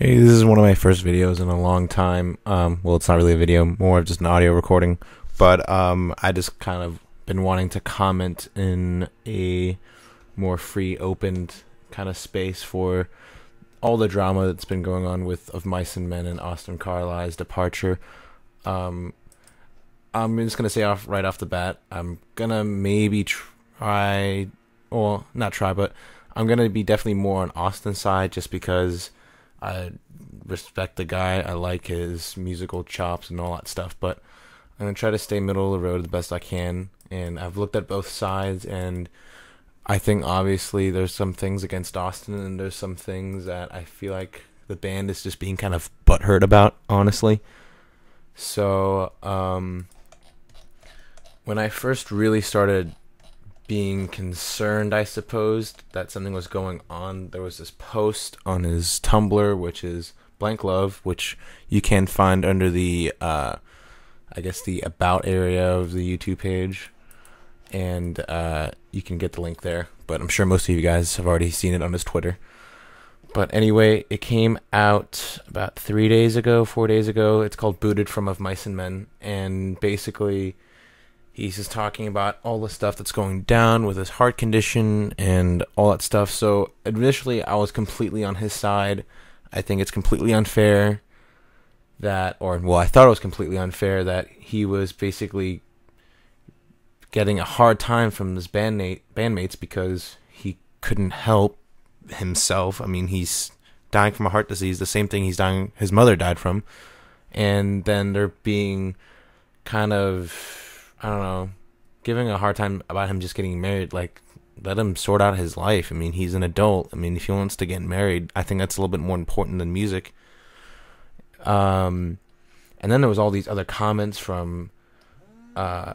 Hey, this is one of my first videos in a long time. Well, it's not really a video, more of just an audio recording. But I just kind of been wanting to comment in a more free, opened kind of space for all the drama that's been going on with of Mice and Men and Austin Carlisle's departure. Um, I'm just gonna say right off the bat, I'm gonna maybe try, well, not try, but I'm gonna be definitely more on Austin's side just because I respect the guy. I like his musical chops and all that stuff, but I'm gonna try to stay middle of the road the best I can. And I've looked at both sides, and I think obviously there's some things against Austin, and there's some things that I feel like the band is just being kind of butthurt about, honestly. So, when I first really started being concerned, I suppose, that something was going on, there was this post on his Tumblr, which is Blank Love, which you can find under the, I guess, the About area of the YouTube page. And you can get the link there. But I'm sure most of you guys have already seen it on his Twitter. But anyway, it came out about 3 days ago, 4 days ago. It's called Booted from Of Mice and Men. And basically, he's just talking about all the stuff that's going down with his heart condition and all that stuff. So initially, I was completely on his side. I think it's completely unfair that, I thought it was completely unfair that he was basically getting a hard time from his bandmates because he couldn't help himself. I mean, he's dying from a heart disease, the same thing his mother died from. And then they're being kind of, I don't know, giving a hard time about him just getting married. Like, let him sort out his life. I mean, he's an adult. I mean, if he wants to get married, I think that's a little bit more important than music. And then there was all these other comments from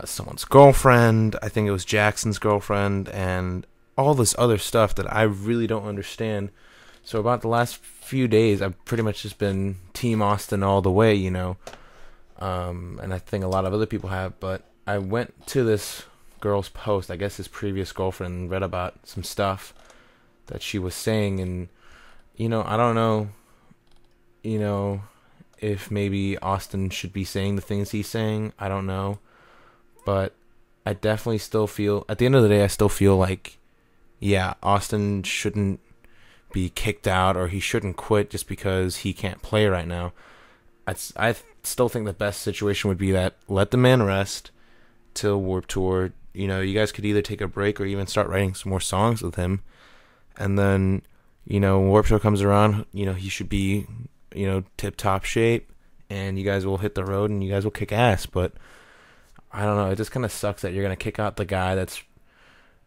someone's girlfriend. I think it was Jackson's girlfriend, and all this other stuff that I really don't understand. So about the last few days, I've pretty much just been Team Austin all the way, you know. And I think a lot of other people have, but I went to this girl's post, I guess his previous girlfriend, and read about some stuff that she was saying, and, you know, I don't know, you know, if maybe Austin should be saying the things he's saying. I don't know. But I definitely still feel, at the end of the day, I still feel like, yeah, Austin shouldn't be kicked out, or he shouldn't quit just because he can't play right now. I still think the best situation would be that let the man rest till Warped Tour. You know, you guys could either take a break or even start writing some more songs with him. And then, you know, when Warped Tour comes around, you know, he should be, you know, tip-top shape, and you guys will hit the road and you guys will kick ass. But I don't know, it just kind of sucks that you're going to kick out the guy that's,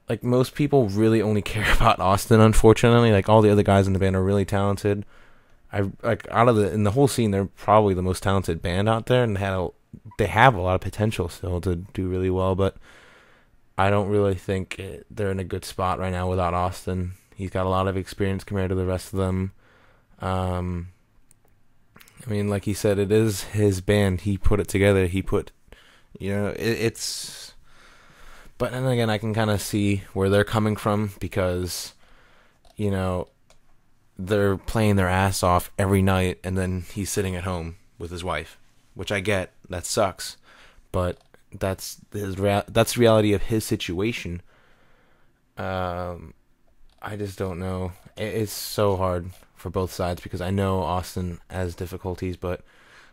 like, most people really only care about Austin, unfortunately. Like, all the other guys in the band are really talented. In the whole scene, they're probably the most talented band out there, and they have a lot of potential still to do really well, but I don't really think they're in a good spot right now without Austin. He's got a lot of experience compared to the rest of them. I mean, like he said, it is his band. He put it together. You know, it's... But then again, I can kind of see where they're coming from because, you know, they're playing their ass off every night, and then he's sitting at home with his wife, which I get. That sucks. But that's the reality of his situation. I just don't know. It's so hard for both sides because I know Austin has difficulties, but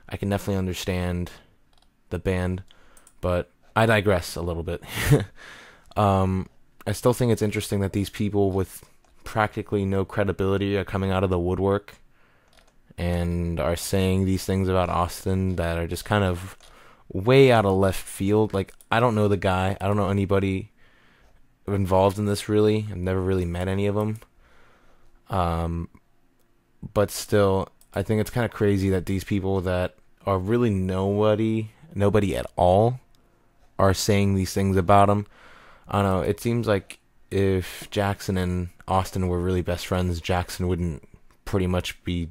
I can definitely understand the band. But I digress a little bit. I still think it's interesting that these people with practically no credibility are coming out of the woodwork and are saying these things about Austin that are just kind of way out of left field. Like, I don't know the guy. I don't know anybody involved in this, really. I've never really met any of them. But still, I think it's kind of crazy that these people that are really nobody at all, are saying these things about him. I don't know. It seems like if Jackson and Austin were really best friends, Jackson wouldn't pretty much be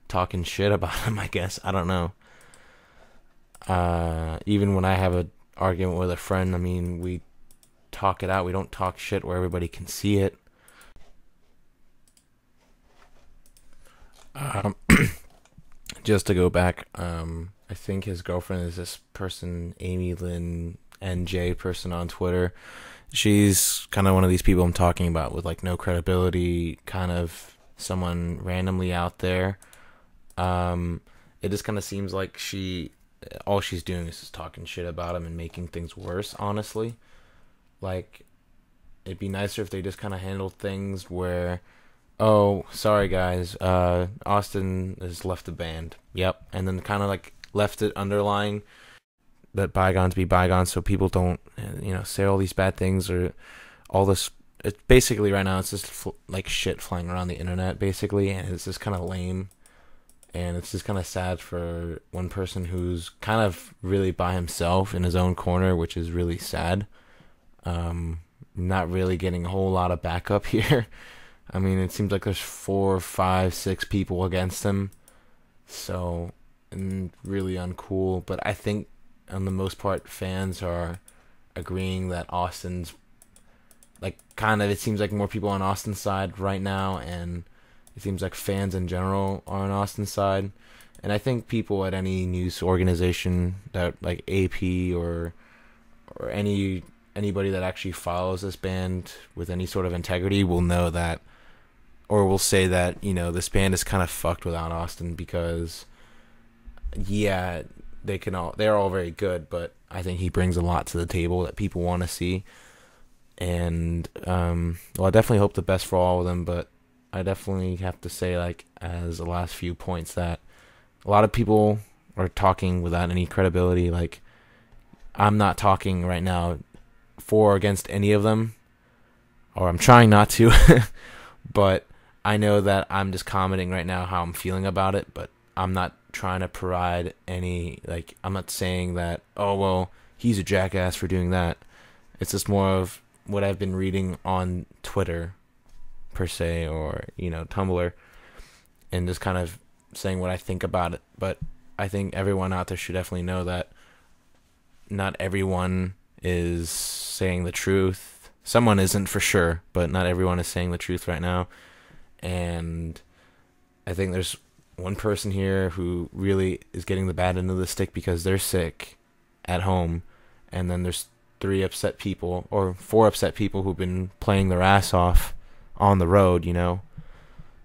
talking shit about him, I guess. I don't know. Even when I have an argument with a friend, I mean, we talk it out. We don't talk shit where everybody can see it. just to go back, I think his girlfriend is this person, Amy Lynn NJ person on Twitter. She's kind of one of these people I'm talking about with like no credibility, kind of someone randomly out there. It just kind of seems like all she's doing is just talking shit about him and making things worse, honestly. Like, it'd be nicer if they just kind of handled things where, oh, sorry guys, Austin has left the band. Yep. And then kind of like left it underlying that bygones be bygones, so people don't, say all these bad things or all this. It's basically right now it's just like shit flying around the internet, basically, and it's just kind of lame. And it's just kind of sad for one person who's kind of really by himself in his own corner, which is really sad. Not really getting a whole lot of backup here. I mean, it seems like there's 4, 5, 6 people against him. So, and really uncool. But I think, on the most part, fans are agreeing that Austin's, like, kind of, it seems like more people on Austin's side right now, and it seems like fans in general are on Austin's side. And I think people at any news organization that, like AP or anybody that actually follows this band with any sort of integrity will know that, or will say that, this band is kind of fucked without Austin, because yeah, they're all very good, but I think he brings a lot to the table that people want to see. And I definitely hope the best for all of them, but I definitely have to say, like, as the last few points, that a lot of people are talking without any credibility. Like, I'm not talking right now for or against any of them, or I'm trying not to, but I know that I'm just commenting right now how I'm feeling about it, but I'm not trying to provide any, like, I'm not saying that, oh, well, he's a jackass for doing that. It's just more of what I've been reading on Twitter, per se, or, Tumblr, and just kind of saying what I think about it. But I think everyone out there should definitely know that not everyone is saying the truth. Someone isn't, for sure, but not everyone is saying the truth right now. And I think there's one person here who really is getting the bad end of the stick because they're sick at home, and then there's 3 upset people, or 4 upset people who've been playing their ass off on the road,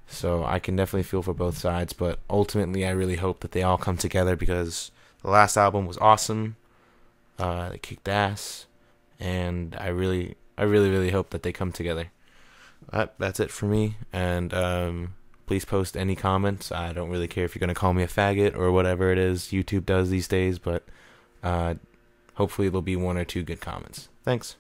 So I can definitely feel for both sides, but ultimately I really hope that they all come together, because the last album was awesome. They kicked ass, and I really hope that they come together. That's it for me, and please post any comments. I don't really care if you're going to call me a faggot or whatever it is YouTube does these days, but hopefully there'll be 1 or 2 good comments. Thanks.